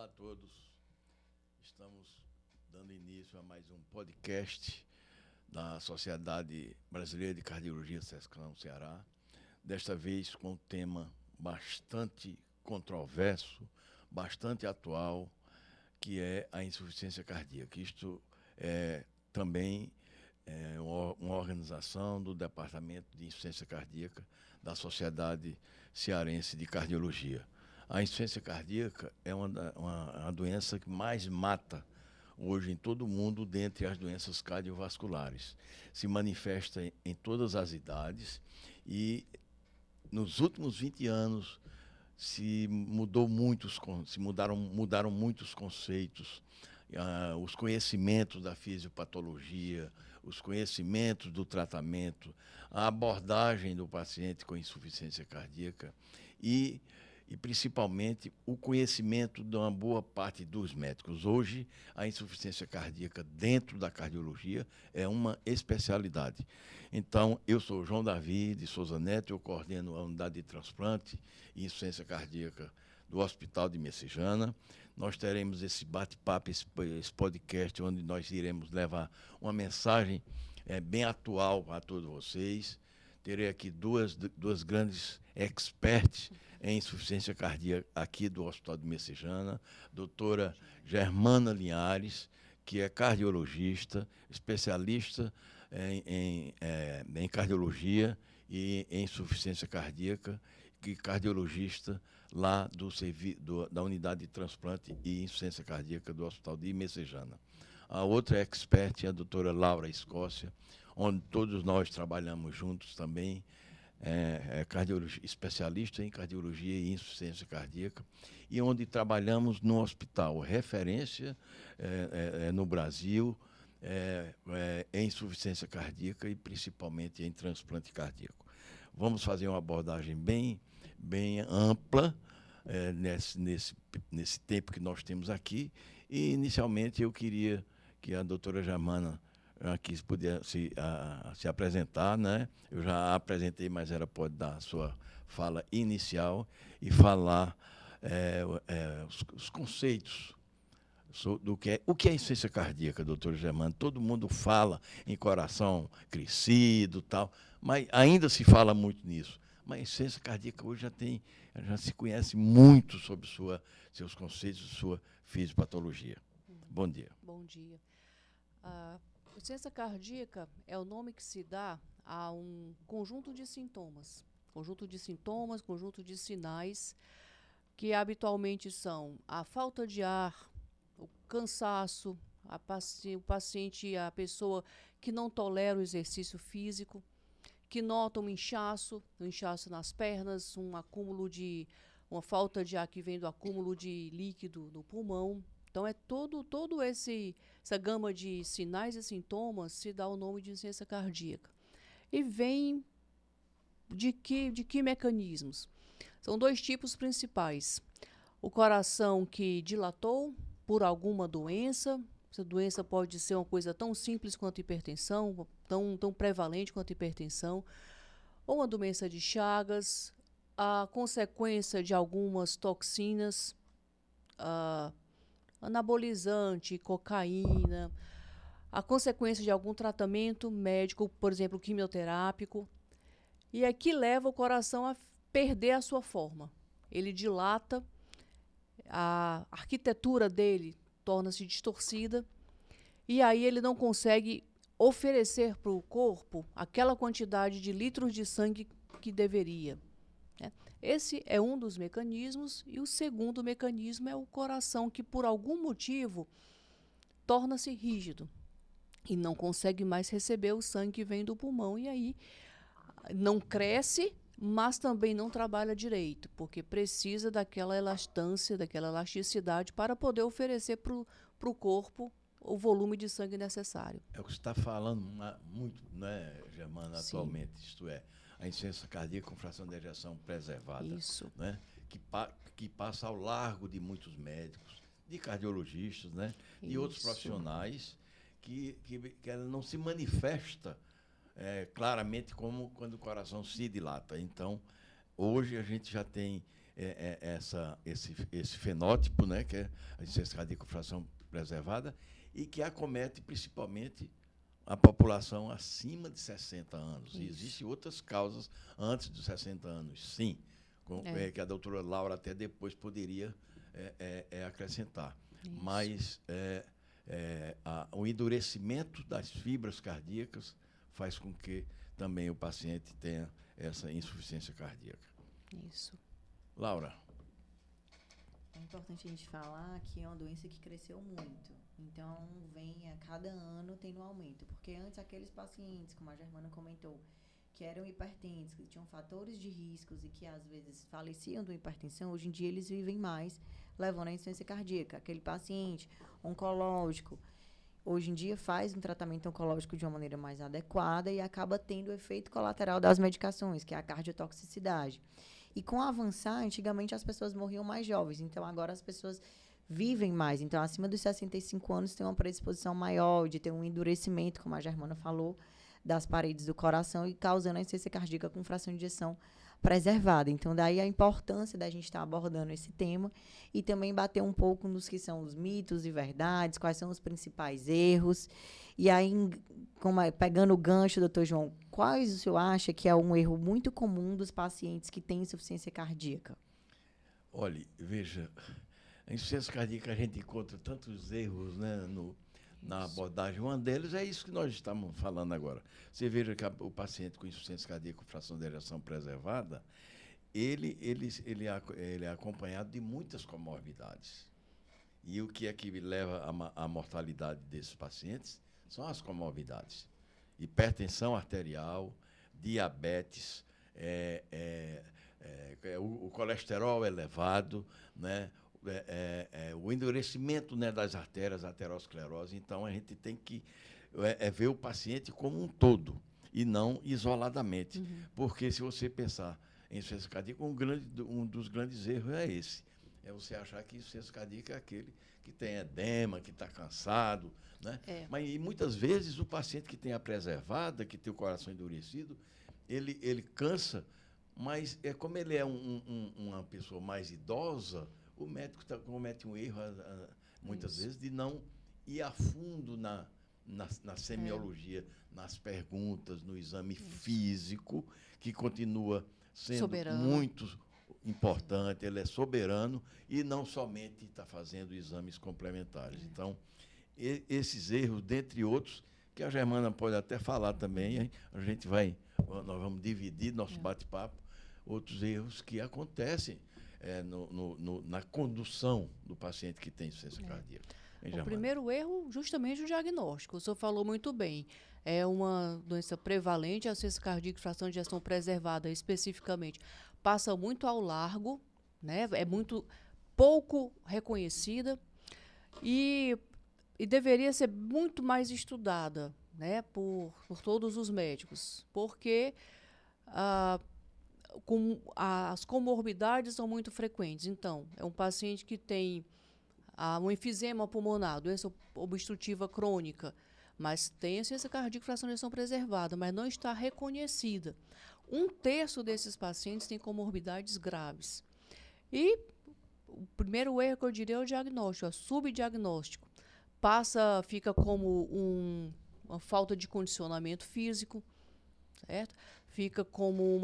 Olá a todos. Estamos dando início a mais um podcast da Sociedade Brasileira de Cardiologia SESCRAM Ceará. Desta vez com um tema bastante controverso, bastante atual, que é a insuficiência cardíaca. Isto é também uma organização do Departamento de Insuficiência Cardíaca da Sociedade Cearense de Cardiologia. A insuficiência cardíaca é uma doença que mais mata hoje em todo o mundo dentre as doenças cardiovasculares. Se manifesta em todas as idades e nos últimos 20 anos mudaram muitos conceitos, os conhecimentos da fisiopatologia, os conhecimentos do tratamento, a abordagem do paciente com insuficiência cardíaca e principalmente o conhecimento de uma boa parte dos médicos. Hoje, a insuficiência cardíaca dentro da cardiologia é uma especialidade. Então, eu sou João Davi de Souza Neto, eu coordeno a unidade de transplante e insuficiência cardíaca do Hospital de Messejana. Nós teremos esse bate-papo, esse podcast, onde nós iremos levar uma mensagem bem atual a todos vocês. Terei aqui duas grandes experts em insuficiência cardíaca aqui do Hospital de Messejana, doutora Germana Linhares, que é cardiologista, especialista em cardiologia e em insuficiência cardíaca, e cardiologista lá da unidade de transplante e insuficiência cardíaca do Hospital de Messejana. A outra expert é a doutora Laura Escócia, onde todos nós trabalhamos juntos também, especialista em cardiologia e insuficiência cardíaca, e onde trabalhamos no hospital, referência no Brasil em insuficiência cardíaca e principalmente em transplante cardíaco. Vamos fazer uma abordagem bem ampla nesse tempo que nós temos aqui, e inicialmente eu queria que a doutora Germana aqui pudesse se apresentar, né? Eu já a apresentei, mas ela pode dar a sua fala inicial e falar os conceitos o que é insuficiência cardíaca, doutora Germana. Todo mundo fala em coração crescido, tal, mas ainda se fala muito nisso. Mas a insuficiência cardíaca hoje já se conhece muito sobre seus conceitos, sua fisiopatologia. Bom dia. Bom dia. A insuficiência cardíaca é o nome que se dá a um conjunto de sintomas, conjunto de sinais, que habitualmente são a falta de ar, o cansaço, a pessoa que não tolera o exercício físico, que nota um inchaço nas pernas, uma falta de ar que vem do acúmulo de líquido no pulmão. Então, todo essa gama de sinais e sintomas se dá o nome de insuficiência cardíaca. E vem de que mecanismos? São dois tipos principais. O coração que dilatou por alguma doença. Essa doença pode ser uma coisa tão simples quanto hipertensão, tão prevalente quanto hipertensão, ou uma doença de Chagas, a consequência de algumas toxinas, anabolizante, cocaína, a consequência de algum tratamento médico, por exemplo, quimioterápico, e aqui leva o coração a perder a sua forma. Ele dilata, a arquitetura dele torna-se distorcida, e aí ele não consegue oferecer para o corpo aquela quantidade de litros de sangue que deveria. Esse é um dos mecanismos, e o segundo mecanismo é o coração, que por algum motivo torna-se rígido e não consegue mais receber o sangue que vem do pulmão, e aí não cresce, mas também não trabalha direito, porque precisa daquela elastância, daquela elasticidade para poder oferecer para o corpo o volume de sangue necessário. É o que você está falando muito, né, Germana, Sim. atualmente, isto é, a insuficiência cardíaca com fração de ejeção preservada. Isso. Né, que passa ao largo de muitos médicos, de cardiologistas, né, e outros profissionais, que ela não se manifesta claramente como quando o coração se dilata. Então, hoje a gente já tem esse fenótipo, né, que é a insuficiência cardíaca com fração preservada, e que acomete principalmente a população acima de 60 anos. E existem outras causas antes dos 60 anos, sim, que a doutora Laura até depois poderia acrescentar. Isso. Mas o endurecimento das fibras cardíacas faz com que também o paciente tenha essa insuficiência cardíaca. Isso. Laura. É importante a gente falar que é uma doença que cresceu muito. Então, vem a cada ano tendo um aumento. Porque antes, aqueles pacientes, como a Germana comentou, que eram hipertensos, que tinham fatores de riscos e que, às vezes, faleciam de hipertensão, hoje em dia eles vivem mais, levando à insuficiência cardíaca. Aquele paciente oncológico, hoje em dia faz um tratamento oncológico de uma maneira mais adequada e acaba tendo o efeito colateral das medicações, que é a cardiotoxicidade. E com o avançar, antigamente as pessoas morriam mais jovens, então agora as pessoas vivem mais. Então, acima dos 65 anos tem uma predisposição maior de ter um endurecimento, como a Germana falou, das paredes do coração e causando a insuficiência cardíaca com fração de ejeção preservada. Então, daí a importância da gente estar abordando esse tema e também bater um pouco nos que são os mitos e verdades, quais são os principais erros. E aí, pegando o gancho, doutor João, quais o senhor acha que é um erro muito comum dos pacientes que têm insuficiência cardíaca? Olha, veja, a insuficiência cardíaca a gente encontra tantos erros, né, na abordagem. Um deles é isso que nós estamos falando agora. Você veja que o paciente com insuficiência cardíaca com fração de ejeção preservada, ele é acompanhado de muitas comorbidades. E o que é que leva à mortalidade desses pacientes são as comorbidades. Hipertensão arterial, diabetes, o colesterol elevado, né? O endurecimento, né, das artérias, a aterosclerose. Então, a gente tem que ver o paciente como um todo e não isoladamente. Uhum. Porque, se você pensar em insuficiência cardíaca, um dos grandes erros é esse. É você achar que insuficiência cardíaca é aquele que tem edema, que está cansado, né? Mas, e muitas vezes, o paciente que tem a preservada, que tem o coração endurecido, ele cansa, mas como ele é uma pessoa mais idosa, o médico comete um erro, muitas vezes, de não ir a fundo na semiologia, nas perguntas, no exame físico, que continua sendo soberano. Muito importante, ele é soberano e não somente está fazendo exames complementares. Então, esses erros, dentre outros, que a Germana pode até falar também, hein? Nós vamos dividir nosso bate-papo, outros erros que acontecem na condução do paciente que tem insuficiência cardíaca. O primeiro erro, justamente o diagnóstico. O senhor falou muito bem. É uma doença prevalente, a insuficiência cardíaca, fração de ejeção preservada especificamente, passa muito ao largo, né? É muito pouco reconhecida e deveria ser muito mais estudada, né, por todos os médicos, porque as comorbidades são muito frequentes. Então, é um paciente que tem um enfisema pulmonar, doença obstrutiva crônica, mas tem insuficiência cardíaca, fração de ejeção preservada, mas não está reconhecida. 1/3 desses pacientes tem comorbidades graves. E o primeiro erro que eu diria é o diagnóstico, o subdiagnóstico. Fica como uma falta de condicionamento físico, certo? Fica como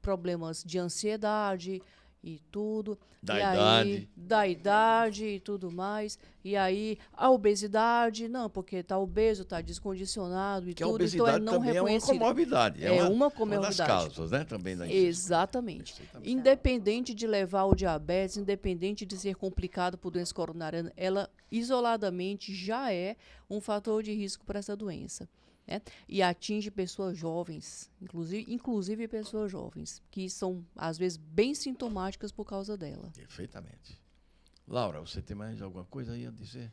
problemas de ansiedade e tudo. Da idade e tudo mais. E aí, a obesidade, não, porque está obeso, está descondicionado e que tudo. A obesidade então, é não também reconhecido. É uma comorbidade. É uma comorbidade. Uma das causas, né? Também da Exatamente. Independente de levar ao diabetes, independente de ser complicado por doença coronariana, ela isoladamente já é um fator de risco para essa doença. Né? E atinge pessoas jovens, inclusive pessoas jovens, que são, às vezes, bem sintomáticas por causa dela. Perfeitamente. Laura, você tem mais alguma coisa aí a dizer?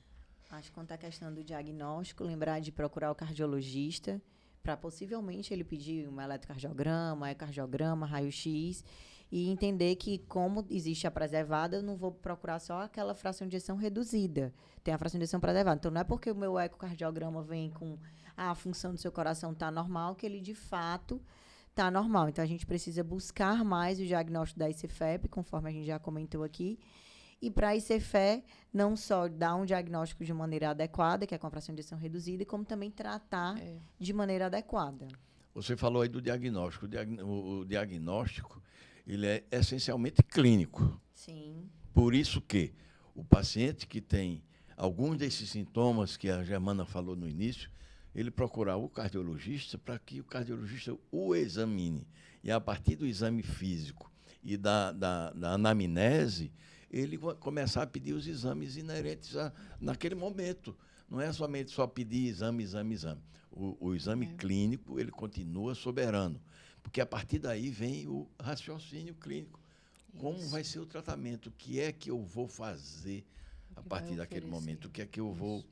Acho que quanto à questão do diagnóstico, lembrar de procurar o cardiologista, para possivelmente ele pedir um eletrocardiograma, ecocardiograma, raio-x, e entender que, como existe a preservada, eu não vou procurar só aquela fração de ejeção reduzida. Tem a fração de ejeção preservada. Então, não é porque o meu ecocardiograma vem com a função do seu coração está normal, que ele, de fato, está normal. Então, a gente precisa buscar mais o diagnóstico da ICFEP, conforme a gente já comentou aqui. E para a ICFE, não só dar um diagnóstico de maneira adequada, que é com a fração de ejeção reduzida, como também tratar de maneira adequada. Você falou aí do diagnóstico. O diagnóstico, ele é essencialmente clínico. Sim. Por isso que o paciente que tem alguns desses sintomas que a Germana falou no início, ele procurar o cardiologista para que o cardiologista o examine. E a partir do exame físico e da anamnese, ele vai começar a pedir os exames inerentes naquele momento. Não é somente só pedir exame. O exame clínico, ele continua soberano, porque a partir daí vem o raciocínio clínico. Como vai ser o tratamento? O que é que eu vou fazer a partir daquele momento? O que é que eu vou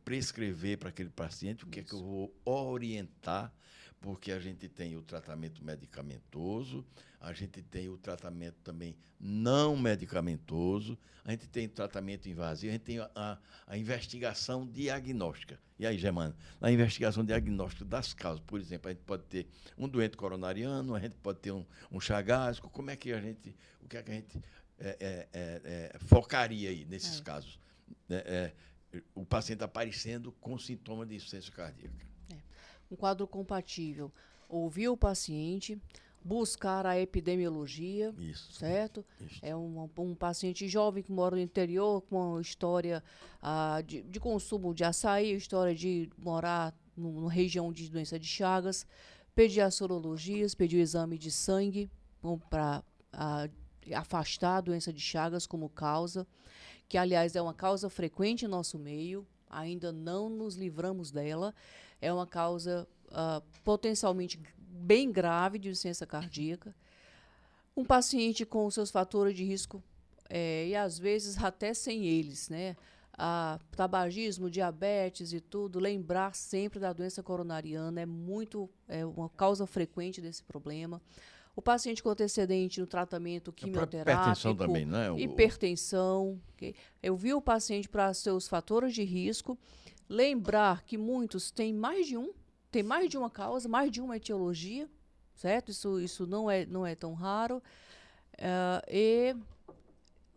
prescrever para aquele paciente? O que é que eu vou orientar? Porque a gente tem o tratamento medicamentoso, a gente tem o tratamento também não medicamentoso, a gente tem o tratamento invasivo, a gente tem a investigação diagnóstica. E aí, Germana, na investigação diagnóstica das causas, por exemplo, a gente pode ter um doente coronariano, a gente pode ter um chagásico, o que é que a gente focaria aí nesses casos? O paciente aparecendo com sintoma de insuficiência cardíaca. Um quadro compatível. Ouvir o paciente, buscar a epidemiologia, certo? Isso. É um paciente jovem que mora no interior, com uma história de consumo de açaí, história de morar numa região de doença de Chagas, pedir as sorologias, pedir o exame de sangue para afastar a doença de Chagas como causa, que, aliás, é uma causa frequente em nosso meio, ainda não nos livramos dela. É uma causa potencialmente bem grave de insuficiência cardíaca. Um paciente com seus fatores de risco, e às vezes até sem eles, né? Tabagismo, diabetes e tudo, lembrar sempre da doença coronariana é uma causa frequente desse problema. O paciente com antecedente no tratamento quimioterápico, hipertensão também, né? Hipertensão. Okay? Eu vi o paciente para seus fatores de risco. Lembrar que muitos têm mais de uma causa, mais de uma etiologia, certo? Isso não é tão raro. E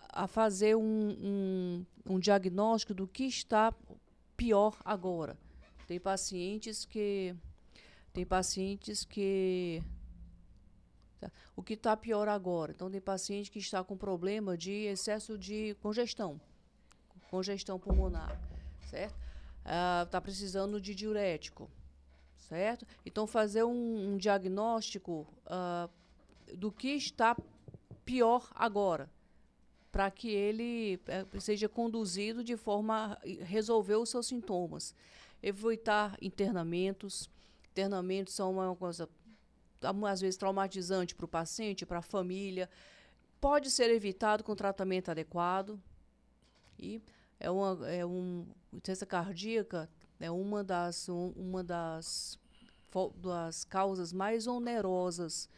a fazer um diagnóstico do que está pior agora. Tem pacientes que o que está pior agora. Então, tem paciente que está com problema de excesso de congestão pulmonar, certo? Está precisando de diurético, certo? Então, fazer um diagnóstico do que está pior agora, para que ele seja conduzido de forma a resolver os seus sintomas. Evitar internamentos. Internamentos são uma coisa, às vezes, traumatizante para o paciente, para a família. Pode ser evitado com tratamento adequado. E insuficiência cardíaca é uma das causas mais onerosas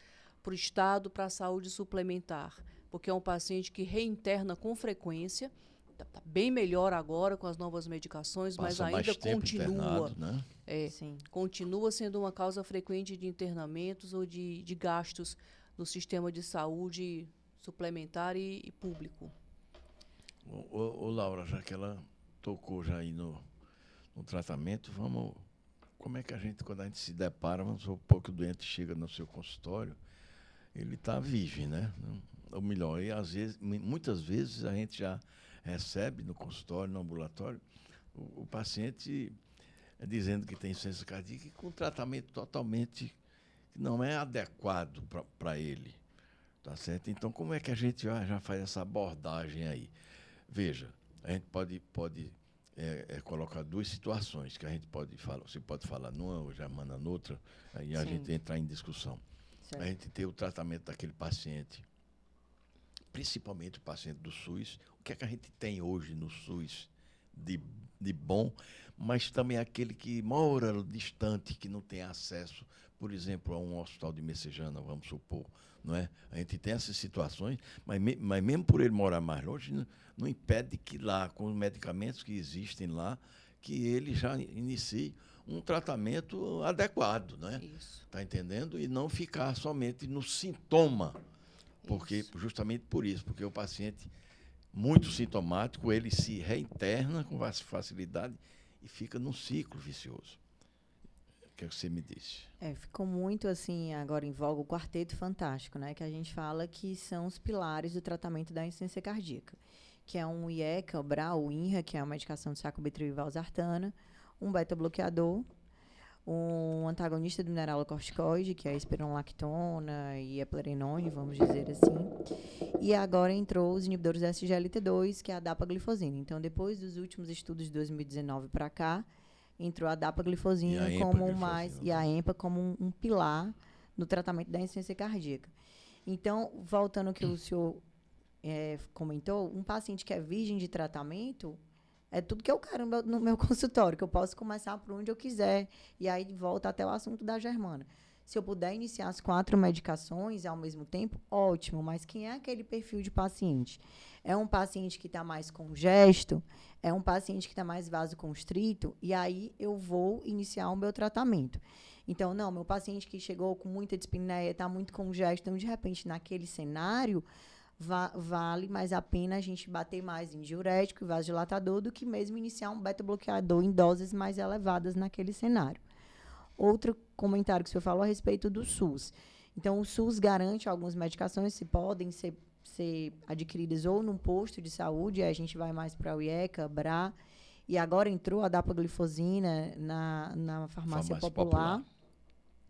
para o Estado, para a saúde suplementar, porque é um paciente que reinterna com frequência, está bem melhor agora com as novas medicações, mas ainda continua, né? Continua sendo uma causa frequente de internamentos ou de gastos no sistema de saúde suplementar e público. Laura, já que ela tocou já aí no tratamento, como é que quando a gente se depara, vamos supor que o doente chega no seu consultório, ele está virgem, né? Ou melhor, muitas vezes a gente já recebe no consultório, no ambulatório, o paciente dizendo que tem insuficiência cardíaca e com tratamento totalmente que não é adequado para ele, tá certo? Então, como é que a gente já faz essa abordagem aí? Veja, a gente pode colocar duas situações que a gente pode falar. Você pode falar numa, ou Germana noutra, aí a gente entrar em discussão. Certo. A gente tem o tratamento daquele paciente, principalmente o paciente do SUS. O que é que a gente tem hoje no SUS de bom, mas também aquele que mora distante, que não tem acesso, por exemplo, a um hospital de Messejana, vamos supor, não é? A gente tem essas situações, mas mesmo por ele morar mais longe, não impede que lá, com os medicamentos que existem lá, que ele já inicie um tratamento adequado, né? Isso. Está entendendo? E não ficar somente no sintoma, porque Isso. justamente por isso, porque o paciente muito sintomático, ele se reinterna com facilidade e fica num ciclo vicioso. O que você me disse? Ficou muito assim agora em voga o quarteto fantástico, né? Que a gente fala que são os pilares do tratamento da insuficiência cardíaca, que é um IECA, o BRA, o INRA, que é a medicação de sacubitril e valsartana, um beta-bloqueador, um antagonista do mineralocorticoide, que é a espironolactona e a eplerenone, vamos dizer assim. E agora entrou os inibidores da SGLT2, que é a dapaglifosina. Então, depois dos últimos estudos de 2019 para cá, entrou a dapaglifosina e a EMPA como um pilar no tratamento da insuficiência cardíaca. Então, voltando ao que o senhor comentou, um paciente que é virgem de tratamento, é tudo que eu quero no meu consultório, que eu posso começar por onde eu quiser. E aí volta até o assunto da Germana. Se eu puder iniciar as 4 medicações ao mesmo tempo, ótimo. Mas quem é aquele perfil de paciente? É um paciente que está mais congesto? É um paciente que está mais vasoconstrito? E aí eu vou iniciar o meu tratamento. Então, não, meu paciente que chegou com muita dispneia, está muito congesto, então, de repente, naquele cenário, vale mais a pena a gente bater mais em diurético e vasodilatador do que mesmo iniciar um beta-bloqueador em doses mais elevadas naquele cenário. Outro comentário que o senhor falou a respeito do SUS. Então, o SUS garante algumas medicações que podem ser adquiridas ou num posto de saúde, aí a gente vai mais para o IECA, BRA, e agora entrou a dapaglifosina na farmácia popular,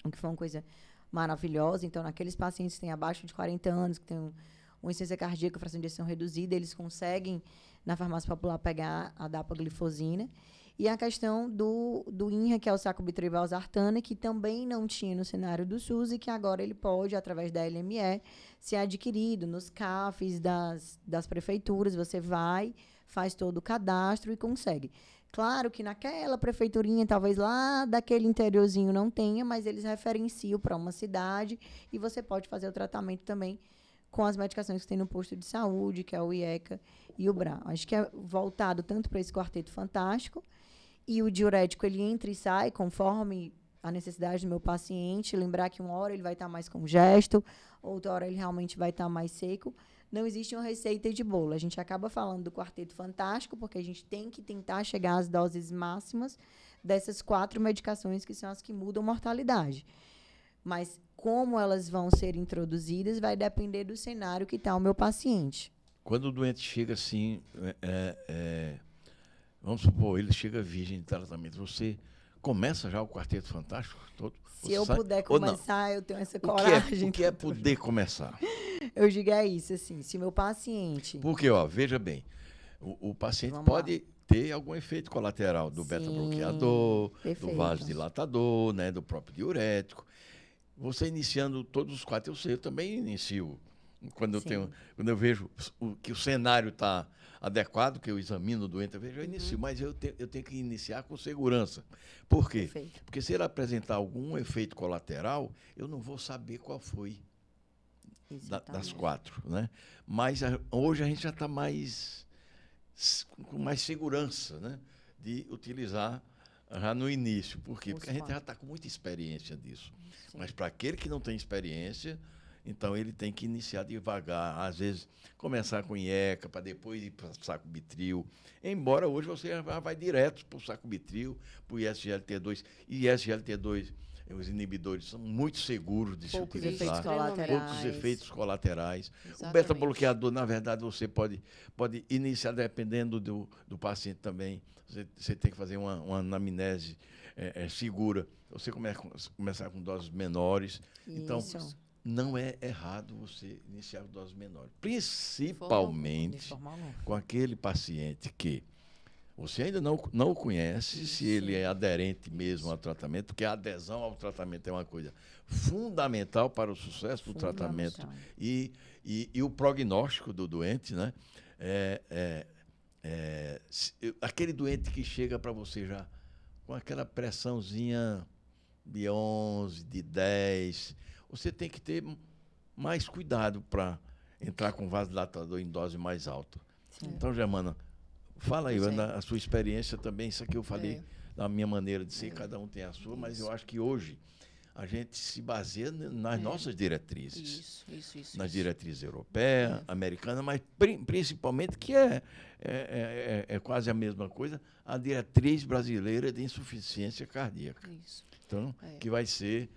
o que foi uma coisa maravilhosa. Então, naqueles pacientes que têm abaixo de 40 anos, que têm uma insuficiência cardíaca, fração de ejeção reduzida, eles conseguem, na farmácia popular, pegar a dapaglifosina. E a questão do INRA, que é o sacubitril e valsartana, que também não tinha no cenário do SUS e que agora ele pode, através da LME, ser adquirido nos CAFs das prefeituras. Você vai, faz todo o cadastro e consegue. Claro que naquela prefeiturinha, talvez lá daquele interiorzinho não tenha, mas eles referenciam para uma cidade e você pode fazer o tratamento também com as medicações que tem no posto de saúde, que é o IECA e o BRA. Acho que é voltado tanto para esse quarteto fantástico, e o diurético ele entra e sai conforme a necessidade do meu paciente. Lembrar que uma hora ele vai estar mais congesto, outra hora ele realmente vai estar mais seco. Não existe uma receita de bolo. A gente acaba falando do quarteto fantástico, porque a gente tem que tentar chegar às doses máximas dessas 4 medicações, que são as que mudam mortalidade. Mas como elas vão ser introduzidas vai depender do cenário que está o meu paciente. Quando o doente chega assim, vamos supor, ele chega virgem de tratamento, você começa já o quarteto fantástico todo? Se eu puder começar, eu tenho essa coragem. O que é poder começar? Eu digo isso, assim, se meu paciente... Porque, veja bem, o paciente pode ter algum efeito colateral do beta-bloqueador, do vasodilatador, né, do próprio diurético. Você iniciando todos os 4, eu também inicio. Quando eu vejo que o cenário está adequado, que eu examino o doente, eu inicio, mas eu tenho que iniciar com segurança. Por quê? Perfeito. Porque se ele apresentar algum efeito colateral, eu não vou saber qual foi das 4. Né? Mas hoje a gente já está com mais segurança, né, de utilizar já no início. Por quê? Porque a gente já está com muita experiência disso. Sim. Mas para aquele que não tem experiência, então ele tem que iniciar devagar. Às vezes, começar com IECA, para depois ir para sacubitril. Embora hoje você já vai direto para o sacubitril, para o ISGLT2. E ISGLT2, os inibidores são muito seguros de se utilizar. Poucos efeitos colaterais. Exatamente. O beta-bloqueador, na verdade, você pode iniciar, dependendo do paciente também. Você tem que fazer uma anamnese segura. Você começar com doses menores. Isso. Então, não é errado você iniciar com doses menores. Principalmente com aquele paciente que você ainda não o conhece, se ele é aderente mesmo ao tratamento, porque a adesão ao tratamento é uma coisa fundamental para o sucesso do tratamento e o prognóstico do doente, né? Aquele doente que chega para você já com aquela pressãozinha de 11, de 10, você tem que ter mais cuidado para entrar com vasodilatador em dose mais alta. Sim. Então, Germana, fala aí, a sua experiência também, isso aqui eu falei da minha maneira de ser, cada um tem a sua, mas eu acho que hoje a gente se baseia nas nossas diretrizes. Nas diretrizes europeias, americanas, mas principalmente, que é quase a mesma coisa, a diretriz brasileira de insuficiência cardíaca. Isso. Então, que vai ser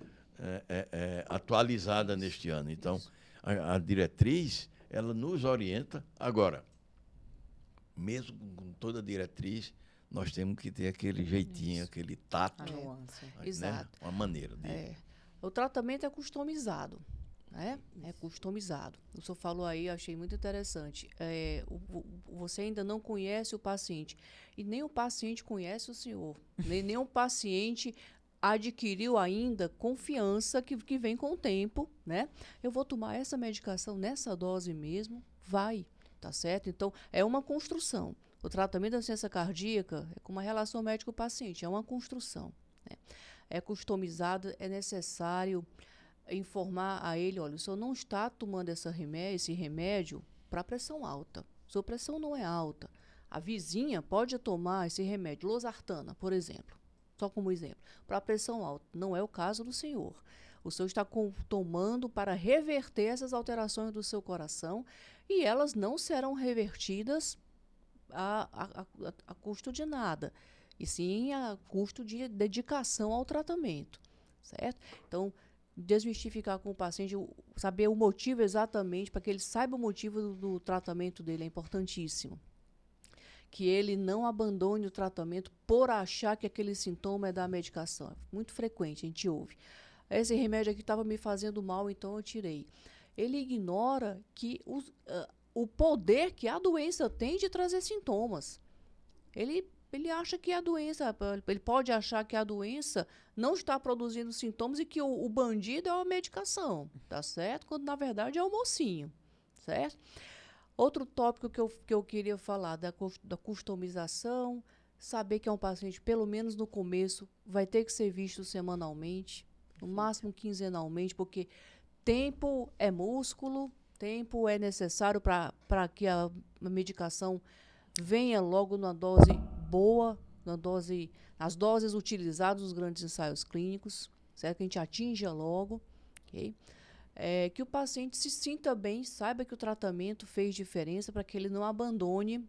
atualizada neste ano. Então, a diretriz, ela nos orienta. Agora, mesmo com toda a diretriz, nós temos que ter aquele jeitinho, aquele tato, né? Exato. Uma maneira de... O tratamento é customizado, né? É customizado. O senhor falou aí, eu achei muito interessante. Você ainda não conhece o paciente, e nem o paciente conhece o senhor. Nem o paciente adquiriu ainda confiança que vem com o tempo, né? Eu vou tomar essa medicação nessa dose mesmo? Vai, tá certo? Então, é uma construção. O tratamento da insuficiência cardíaca é como uma relação médico-paciente, é uma construção, né? É customizado, é necessário informar a ele, olha, o senhor não está tomando esse remédio para pressão alta. Sua pressão não é alta. A vizinha pode tomar esse remédio, losartana, por exemplo, só como exemplo, para pressão alta. Não é o caso do senhor. O senhor está tomando para reverter essas alterações do seu coração, e elas não serão revertidas a custo de nada, e sim a custo de dedicação ao tratamento, certo? Então, desmistificar com o paciente, saber o motivo exatamente, para que ele saiba o motivo do tratamento dele, é importantíssimo. Que ele não abandone o tratamento por achar que aquele sintoma é da medicação. É muito frequente, a gente ouve. Esse remédio aqui estava me fazendo mal, então eu tirei. Ele ignora que o poder que a doença tem de trazer sintomas. Ele acha que a doença, ele pode achar que a doença não está produzindo sintomas e que o bandido é a medicação, tá certo? Quando na verdade é o mocinho, certo? Outro tópico que eu queria falar, da customização, saber que é um paciente, pelo menos no começo, vai ter que ser visto semanalmente, no máximo quinzenalmente, porque tempo é músculo, tempo é necessário para que a medicação venha logo na dose boa, nas doses utilizadas nos grandes ensaios clínicos, certo? Que a gente atinja logo, ok? Que o paciente se sinta bem, saiba que o tratamento fez diferença, para que ele não abandone,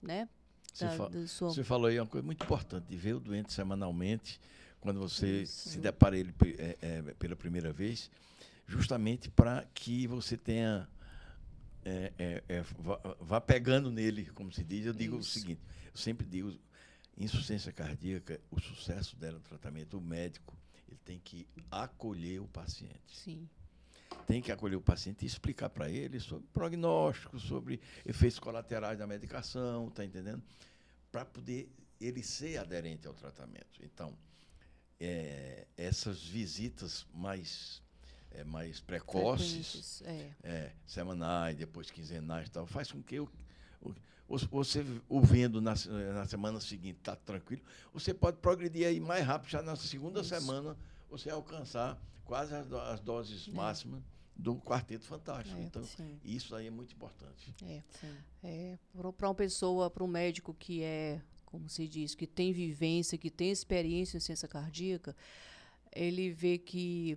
né? Você falou aí uma coisa muito importante, de ver o doente semanalmente, quando você se depara ele pela primeira vez, justamente para que você tenha vá pegando nele, como se diz. Eu digo o seguinte, eu sempre digo, insuficiência cardíaca, o sucesso dela no tratamento, o médico, ele tem que acolher o paciente. Sim. Tem que acolher o paciente e explicar para ele sobre prognóstico, sobre efeitos colaterais da medicação, tá entendendo? Para poder ele ser aderente ao tratamento. Então, essas visitas mais precoces, semanais, depois quinzenais e tal, faz com que você, o vendo na semana seguinte, está tranquilo, você pode progredir aí mais rápido, já na segunda semana você alcançar quase as doses máximas do Quarteto Fantástico. Então, isso aí é muito importante. Para uma pessoa, para um médico que como se diz, que tem vivência, que tem experiência em ciência cardíaca, ele vê que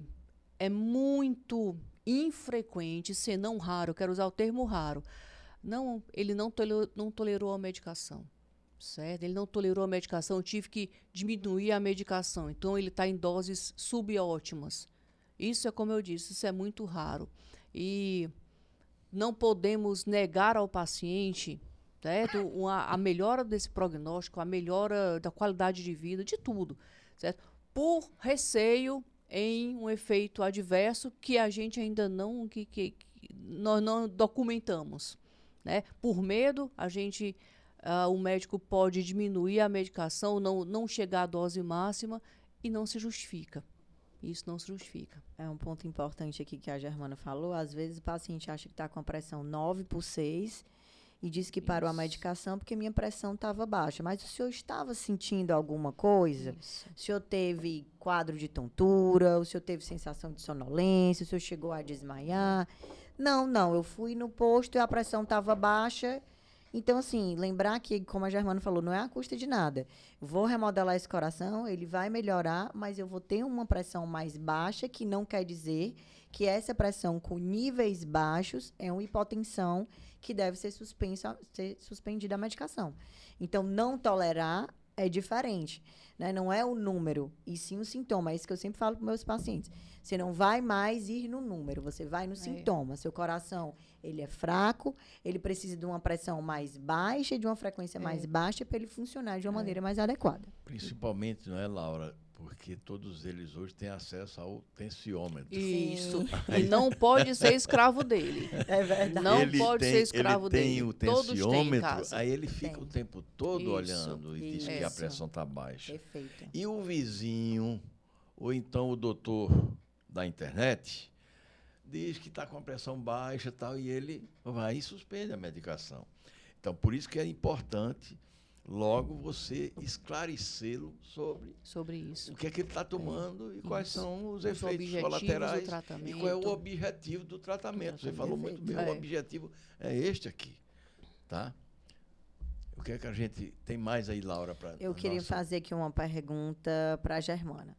é muito infrequente, se não raro, quero usar o termo raro, ele não tolerou a medicação, certo? Ele não tolerou a medicação, eu tive que diminuir a medicação, então ele está em doses subótimas. Isso é, como eu disse, isso é muito raro. E não podemos negar ao paciente, certo? A melhora desse prognóstico, a melhora da qualidade de vida, de tudo, certo? Por receio em um efeito adverso que a gente ainda nós não documentamos, né? Por medo, o médico pode diminuir a medicação, não chegar à dose máxima, e não se justifica. Isso não se justifica. É um ponto importante aqui que a Germana falou. Às vezes o paciente acha que está com a pressão 9/6 e diz que parou a medicação porque minha pressão estava baixa. Mas o senhor estava sentindo alguma coisa? O senhor teve quadro de tontura? O senhor teve sensação de sonolência? O senhor chegou a desmaiar? Não. Eu fui no posto e a pressão estava baixa Então, assim, lembrar que, como a Germana falou, não é a custa de nada. Vou remodelar esse coração, ele vai melhorar, mas eu vou ter uma pressão mais baixa, que não quer dizer que essa pressão com níveis baixos é uma hipotensão que deve ser suspendida a medicação. Então, não tolerar é diferente, né? Não é o número, e sim o sintoma. É isso que eu sempre falo para meus pacientes. Você não vai mais ir no número, você vai no sintoma. Seu coração, ele é fraco, ele precisa de uma pressão mais baixa, de uma frequência mais baixa para ele funcionar de uma maneira mais adequada. Principalmente, não é, Laura? Porque todos eles hoje têm acesso ao tensiômetro. Isso. E não pode ser escravo dele. É verdade. Não pode ser escravo dele. Ele tem o Todos têm em tensiômetro, casa. aí ele fica o tempo todo Isso, olhando e diz que a isso. pressão está baixa. Perfeito. E o vizinho, ou então o doutor da internet, diz que está com a pressão baixa e tal, e ele vai e suspende a medicação. Então, por isso que é importante logo você esclarecê-lo sobre isso. o que é que ele está tomando e quais são os efeitos objetivos colaterais do tratamento. e qual é o objetivo do tratamento. Você falou muito bem, o objetivo é este aqui, tá? O que é que a gente tem mais aí, Laura? Eu queria fazer aqui uma pergunta para a Germana.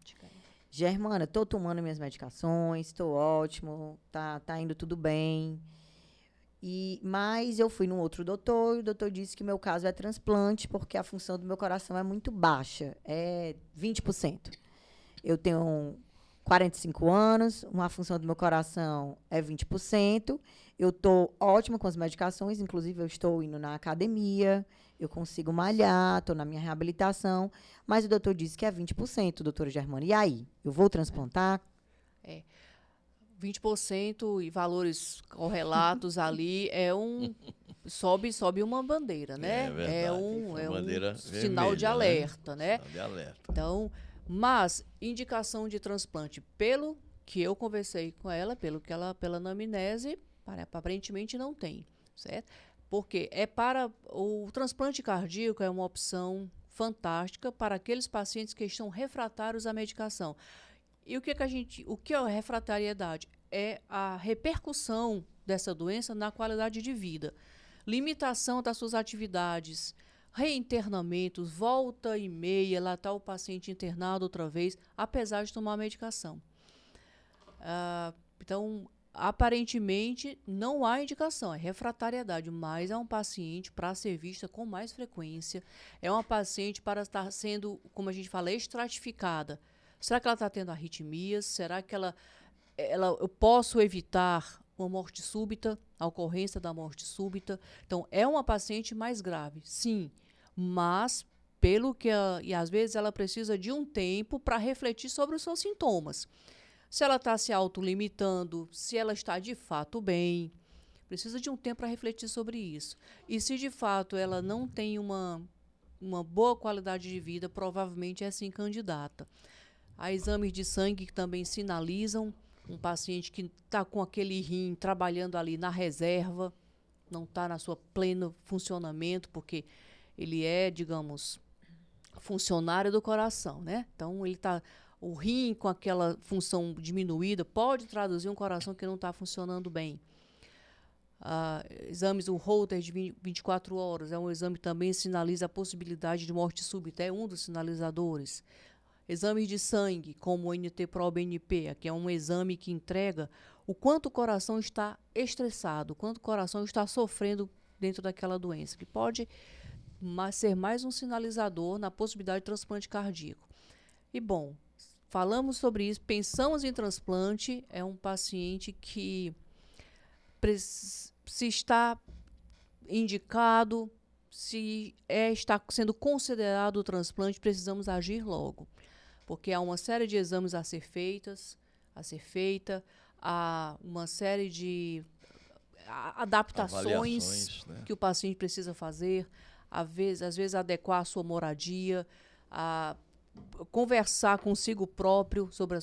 Germana, estou tomando minhas medicações, estou ótimo, tá indo tudo bem. Mas eu fui num outro doutor e o doutor disse que o meu caso é transplante porque a função do meu coração é muito baixa, é 20%. Eu tenho 45 anos, uma função do meu coração é 20%. Eu estou ótima com as medicações, inclusive eu estou indo na academia, eu consigo malhar, estou na minha reabilitação, mas o doutor disse que é 20%, doutora Germana. E aí? Eu vou transplantar? 20% e valores correlatos ali sobe uma bandeira, né? É verdade, bandeira sinal de vermelha, alerta, né? Sinal de alerta. Então, mas indicação de transplante, pelo que eu conversei com ela, pela anamnese, aparentemente não tem, certo? Porque o transplante cardíaco é uma opção fantástica para aqueles pacientes que estão refratários à medicação. E o que é a refratariedade? É a repercussão dessa doença na qualidade de vida. Limitação das suas atividades, reinternamentos, volta e meia, lá está o paciente internado outra vez, apesar de tomar a medicação. Então, aparentemente, não há indicação, é refratariedade, mas é um paciente para ser vista com mais frequência, é uma paciente para estar sendo, como a gente fala, estratificada. Será que ela está tendo arritmias? Será que eu posso evitar uma morte súbita, a ocorrência da morte súbita? Então, é uma paciente mais grave, sim, mas e às vezes ela precisa de um tempo para refletir sobre os seus sintomas. Se ela está se autolimitando, se ela está de fato bem, precisa de um tempo para refletir sobre isso. E se de fato ela não tem uma boa qualidade de vida, provavelmente é sim candidata. Há exames de sangue que também sinalizam um paciente que está com aquele rim trabalhando ali na reserva, não está na sua pleno funcionamento, porque ele é, digamos, funcionário do coração, né? Então, o rim com aquela função diminuída pode traduzir um coração que não está funcionando bem. Exames, o Holter de 24 horas, é um exame que também sinaliza a possibilidade de morte súbita, é um dos sinalizadores. Exames de sangue, como o NT-proBNP, que é um exame que entrega o quanto o coração está estressado, o quanto o coração está sofrendo dentro daquela doença, que pode ser mais um sinalizador na possibilidade de transplante cardíaco. E, bom, falamos sobre isso, pensamos em transplante, é um paciente que, se está indicado, se está sendo considerado o transplante, precisamos agir logo. Porque há uma série de exames a ser feita, há uma série de adaptações, né, que o paciente precisa fazer, às vezes adequar a sua moradia, conversar consigo próprio sobre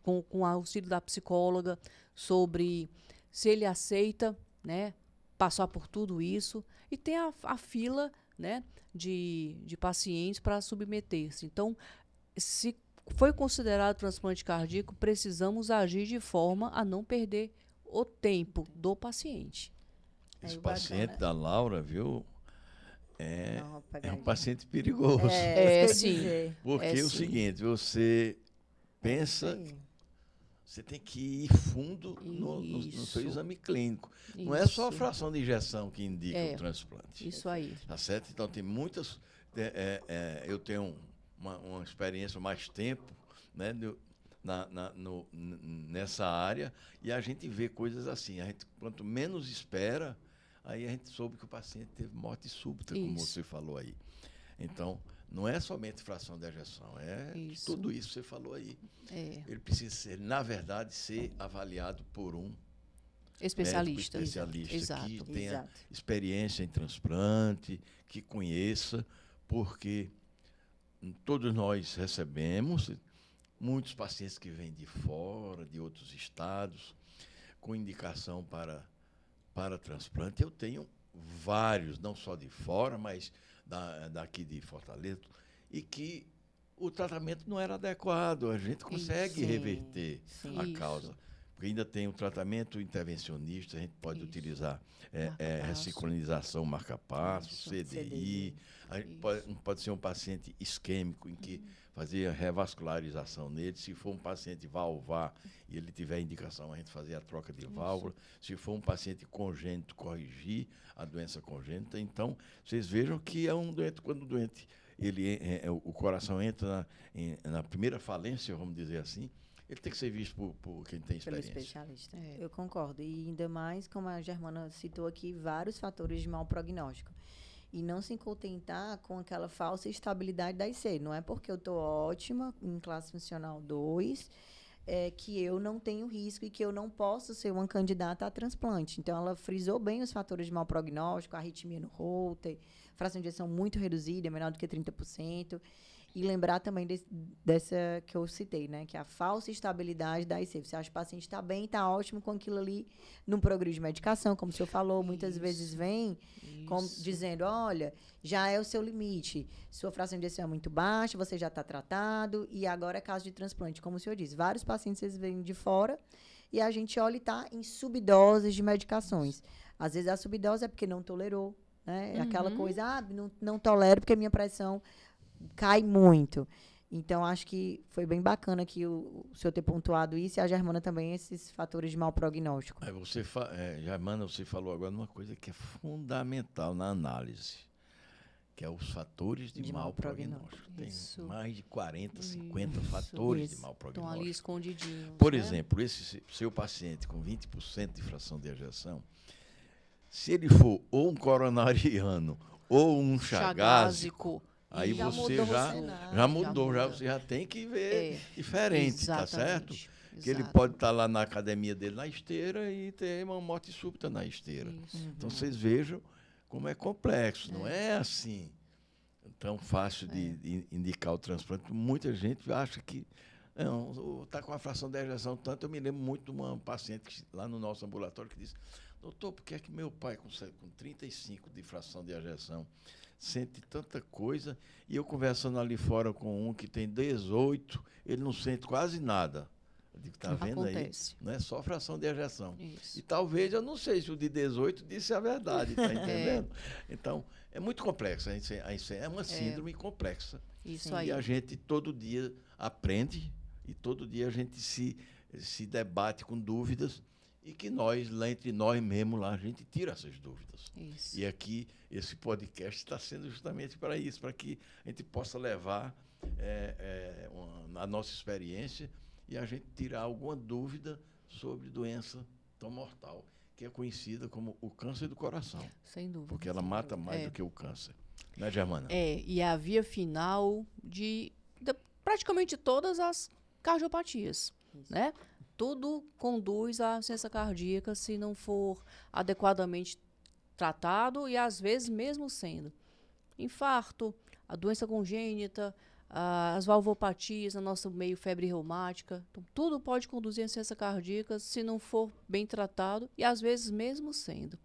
com o auxílio da psicóloga, sobre se ele aceita, né, passar por tudo isso. E tem a fila, né, de pacientes para submeter-se. Então, se foi considerado transplante cardíaco, precisamos agir de forma a não perder o tempo do paciente. Esse o paciente bacana- da Laura, viu, Não, vou pegar é um aqui. paciente perigoso. É, isso que eu ia sim. dizer. Porque É, é o sim. seguinte, você É isso pensa, aí. você tem que ir fundo no seu Isso. exame clínico. Não é só a Isso. fração de injeção que indica É. o transplante. Isso aí. Tá certo? Então, tem muitas. Eu tenho uma experiência mais tempo, né, nessa área, e a gente vê coisas assim. A gente, quanto menos espera, aí a gente soube que o paciente teve morte súbita, como Isso. você falou aí. Então, não é somente fração de ejeção, é Isso. tudo isso que você falou aí. É. Ele precisa ser, na verdade, ser avaliado por um Especialista. médico especialista Exato. que tenha Exato. experiência em transplante, que conheça, porque todos nós recebemos muitos pacientes que vêm de fora, de outros estados, com indicação para transplante. Eu tenho vários, não só de fora, mas daqui de Fortaleza, e que o tratamento não era adequado. A gente consegue Sim, reverter sim. a Isso. causa. Porque ainda tem o tratamento intervencionista, a gente pode Isso. utilizar Marca-passo. ressincronização marca-passo, Isso. CDI. A gente Isso. pode ser um paciente isquêmico, em que fazia revascularização nele. Se for um paciente valvar e ele tiver indicação, a gente fazia a troca de válvula. Se for um paciente congênito, corrigir a doença congênita. Então, vocês vejam que é um doente, quando o doente, o coração entra na primeira falência, vamos dizer assim, ele tem que ser visto por quem tem Pelo experiência. especialista. É. Eu concordo. E ainda mais, como a Germana citou aqui, vários fatores de mau prognóstico. E não se contentar com aquela falsa estabilidade da IC. Não é porque eu estou ótima em classe funcional 2 que eu não tenho risco e que eu não posso ser uma candidata a transplante. Então, ela frisou bem os fatores de mau prognóstico, arritmia no Holter, fração de ejeção muito reduzida, menor do que 30%. E lembrar também dessa que eu citei, né? Que é a falsa estabilidade da IC. Você acha que o paciente está bem, está ótimo com aquilo ali, não progride de medicação, como o senhor falou, muitas vezes vem Isso. dizendo, olha, já é o seu limite, sua fração de ejeção é muito baixa, você já está tratado, e agora é caso de transplante, como o senhor disse. Vários pacientes eles vêm de fora e a gente olha e está em subdoses de medicações. Às vezes a subdose é porque não tolerou, né? É aquela coisa, não tolero porque minha pressão cai muito. Então, acho que foi bem bacana que o senhor ter pontuado isso e a Germana também, esses fatores de mau prognóstico. Aí Germana, você falou agora uma coisa que é fundamental na análise, que é os fatores de mau prognóstico. Tem Isso. mais de 40, 50 Isso. fatores de Isso. mau Estão ali prognóstico. escondidinhos. Por né? exemplo, esse seu paciente com 20% de fração de ejeção, se ele for ou um coronariano ou um chagásico, aí Já você mudou o já cenário. mudou, Já você já tem que ver É, diferente, tá certo? exatamente. Que ele Exato. pode estar lá na academia dele na esteira e ter uma morte súbita na esteira. Isso. Então vocês vejam como é complexo, não é assim tão fácil de indicar o transplante. Muita gente acha que está com a fração de ejeção tanto. Eu me lembro muito de uma paciente lá no nosso ambulatório que disse: doutor, por que é que meu pai com 35 de fração de ejeção sente tanta coisa, e eu conversando ali fora com um que tem 18, ele não sente quase nada. Eu digo, tá vendo Acontece. aí? Não é só fração de ejeção. Isso. E talvez, eu não sei se o de 18 disse a verdade, tá entendendo? Então, é muito complexo. É uma síndrome complexa. Isso Sim. aí. E a gente todo dia aprende, e todo dia a gente se debate com dúvidas, e que nós, lá entre nós mesmos, lá, a gente tira essas dúvidas. Isso. E aqui, esse podcast está sendo justamente para isso, para que a gente possa levar a nossa experiência e a gente tirar alguma dúvida sobre doença tão mortal, que é conhecida como o câncer do coração, Sem dúvida. porque ela mata mais do que o câncer. Né, Germana? E é a via final de praticamente todas as cardiopatias, Isso. né? Tudo conduz à insuficiência cardíaca se não for adequadamente tratado e, às vezes, mesmo sendo. Infarto, a doença congênita, as valvopatias, no nosso meio febre reumática. Então, tudo pode conduzir à insuficiência cardíaca se não for bem tratado e, às vezes, mesmo sendo.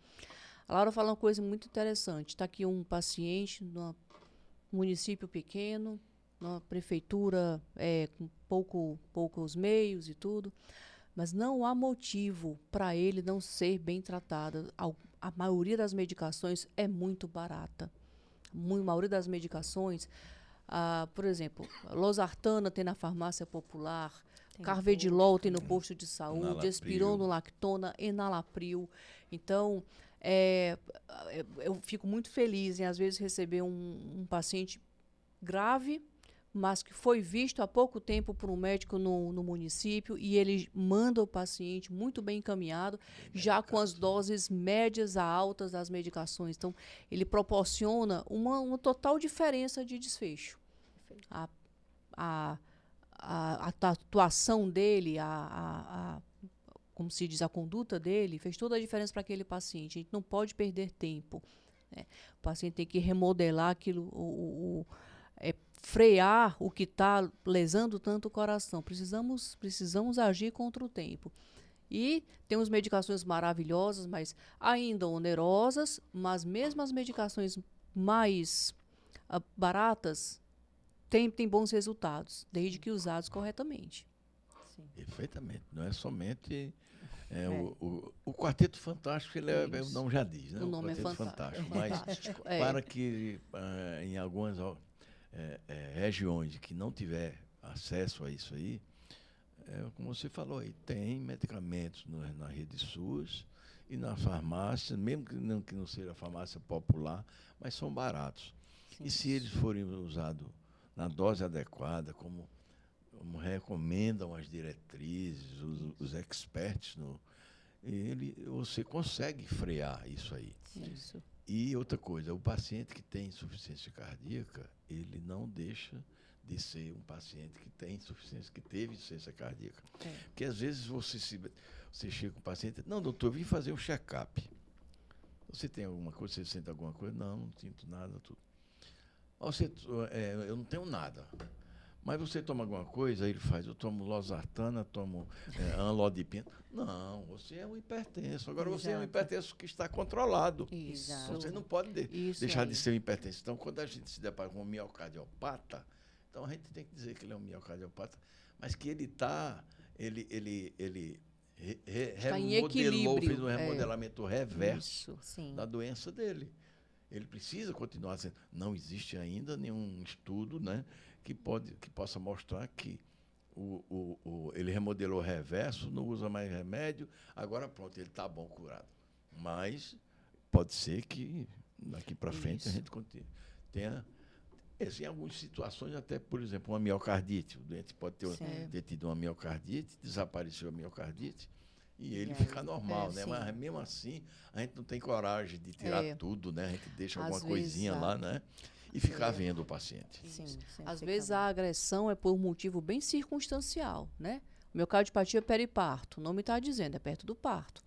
A Laura fala uma coisa muito interessante. Está aqui um paciente num município pequeno, numa prefeitura com poucos meios e tudo, mas não há motivo para ele não ser bem tratado. a maioria das medicações é muito barata. A maioria das medicações, por exemplo, losartana tem na farmácia popular, Tem carvedilol tem no posto. posto de saúde, Enalapril. espironolactona, enalapril. Então, eu fico muito feliz em, às vezes, receber um paciente grave, mas que foi visto há pouco tempo por um médico no município e ele manda o paciente muito bem encaminhado, já com as doses médias a altas das medicações. Então, ele proporciona uma total diferença de desfecho. A atuação dele, como se diz, a conduta dele, fez toda a diferença para aquele paciente. A gente não pode perder tempo, né? O paciente tem que remodelar aquilo, frear o que está lesando tanto o coração. Precisamos agir contra o tempo. E temos medicações maravilhosas, mas ainda onerosas, mas mesmo as medicações mais baratas têm bons resultados, desde que usados corretamente. Sim. Perfeitamente. Não é somente... O Quarteto Fantástico, o nome já diz, né? O nome Quarteto é fantástico. Mas para que em algumas regiões que não tiver acesso a isso aí, como você falou aí, tem medicamentos na rede SUS e na farmácia, mesmo que não seja farmácia popular, mas são baratos. Sim. E se eles forem usados na dose adequada, como recomendam as diretrizes, os experts, você consegue frear isso aí. Isso. E outra coisa, o paciente que tem insuficiência cardíaca, ele não deixa de ser um paciente que teve insuficiência cardíaca. Porque às vezes você chega com o paciente, não, doutor, eu vim fazer um check-up. Você tem alguma coisa, você sente alguma coisa? Não sinto nada, tudo. Eu não tenho nada. Mas você toma alguma coisa? Aí ele faz, eu tomo losartana, tomo anlodipina. Não, você é um hipertenso. Agora você é um hipertenso que está controlado. Isso. Você não pode deixar de ser um hipertenso. Então, quando a gente se depara com um miocardiopata, então a gente tem que dizer que ele é um miocardiopata, mas que ele remodelou, fez um remodelamento reverso da doença dele. Ele precisa continuar sendo. Não existe ainda nenhum estudo, né, que possa mostrar que ele remodelou reverso, não usa mais remédio, agora pronto, ele está bom, curado. Mas pode ser que daqui para frente a gente tenha, em algumas situações, até, por exemplo, uma miocardite. O doente pode ter tido uma miocardite, desapareceu a miocardite, e ele fica normal, né? Sim. Mas mesmo assim, a gente não tem coragem de tirar tudo, né? A gente deixa alguma coisinha lá, né? E ficar vendo o paciente. Sim, às vezes a agressão é por um motivo bem circunstancial, né? Miocardiopatia periparto, o nome está dizendo, é perto do parto.